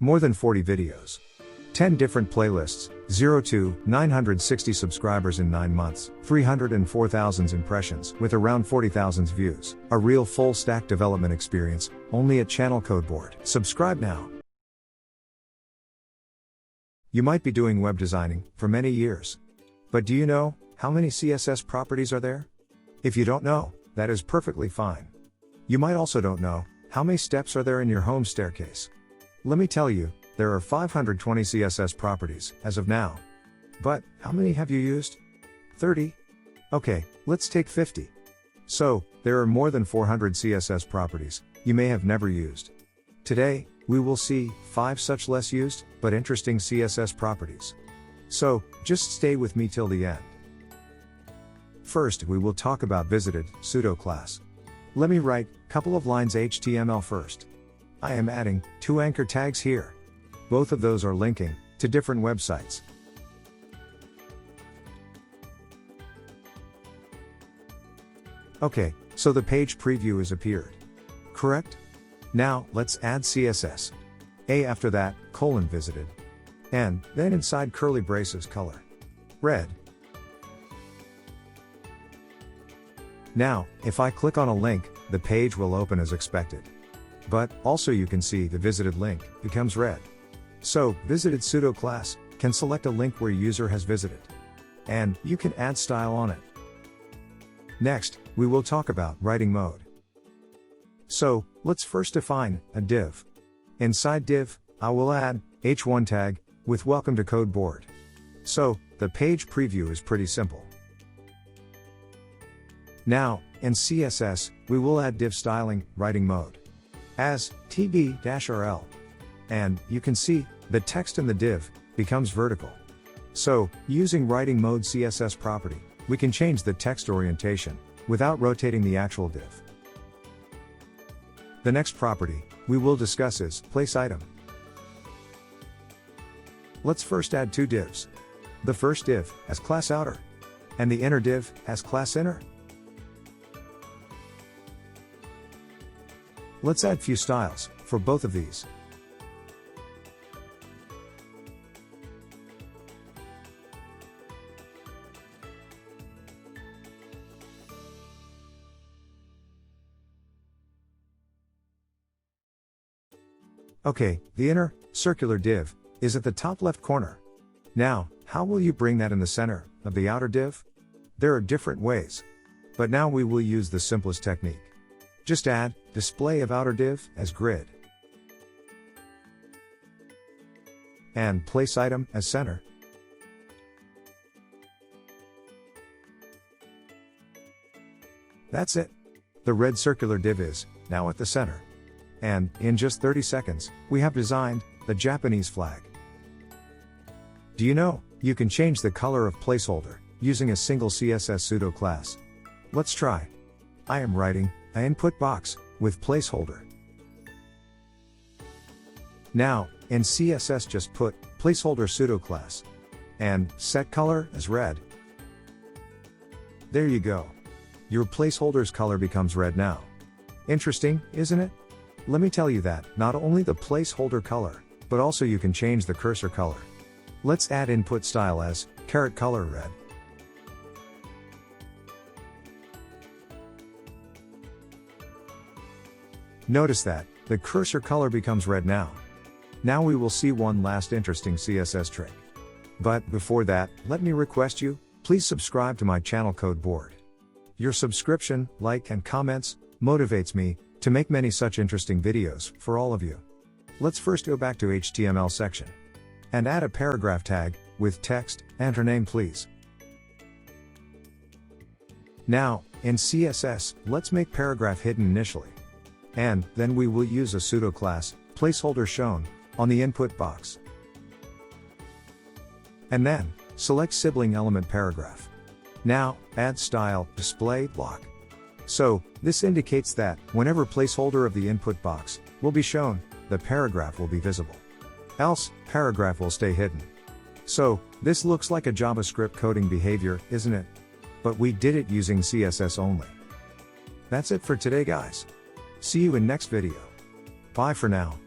More than 40 videos. 10 different playlists, 0 to 960 subscribers in 9 months, 304,000 impressions, with around 40,000 views. A real full stack development experience, only at Channel Codeboard. Subscribe now. You might be doing web designing for many years. But do you know how many CSS properties are there? If you don't know, that is perfectly fine. You might also don't know how many steps are there in your home staircase. Let me tell you, there are 520 CSS properties as of now. But how many have you used? 30? Okay, let's take 50. So, there are more than 400 CSS properties you may have never used. Today, we will see 5 such less used, but interesting CSS properties. So, just stay with me till the end. First, we will talk about visited pseudo-class. Let me write a couple of lines HTML first. I am adding 2 anchor tags here. Both of those are linking to different websites. Okay, so the page preview has appeared. Correct? Now, let's add CSS. After that, visited. And then inside curly braces color. Red. Now, if I click on a link, the page will open as expected. But also you can see the visited link becomes red. So, visited pseudo-class can select a link where user has visited. And you can add style on it. Next, we will talk about writing mode. So, let's first define a div. Inside div, I will add h1 tag with welcome to codeboard. So, the page preview is pretty simple. Now, in CSS, we will add div styling writing mode as tb-rl. And you can see the text in the div becomes vertical. So, using writing mode CSS property, we can change the text orientation without rotating the actual div. The next property we will discuss is place item. Let's first add 2 divs. The first div has class outer, and the inner div has class inner. Let's add few styles for both of these. Okay, the inner, circular div, is at the top left corner. Now, how will you bring that in the center of the outer div? There are different ways. But now we will use the simplest technique. Just add display of outer div as grid. And place item as center. That's it. The red circular div is now at the center. And, in just 30 seconds, we have designed the Japanese flag. Do you know, you can change the color of placeholder using a single CSS pseudo-class. Let's try. I am writing an input box with placeholder. Now, in CSS just put placeholder pseudo-class and set color as red. There you go. Your placeholder's color becomes red now. Interesting, isn't it? Let me tell you that, not only the placeholder color, but also you can change the cursor color. Let's add input style as color red. Notice that, the cursor color becomes red now. Now we will see one last interesting CSS trick. But before that, let me request you, please subscribe to my channel Codeboard. Your subscription, like and comments, motivates me to make many such interesting videos for all of you. Let's first go back to HTML section and add a paragraph tag with text, enter name please. Now, in CSS, let's make paragraph hidden initially. And then we will use a pseudo-class, placeholder-shown, on the input box. And then, select sibling element paragraph. Now, add style, display, block. So, this indicates that, whenever placeholder of the input box will be shown, the paragraph will be visible. Else, paragraph will stay hidden. So, this looks like a JavaScript coding behavior, isn't it? But we did it using CSS only. That's it for today guys. See you in next video. Bye for now.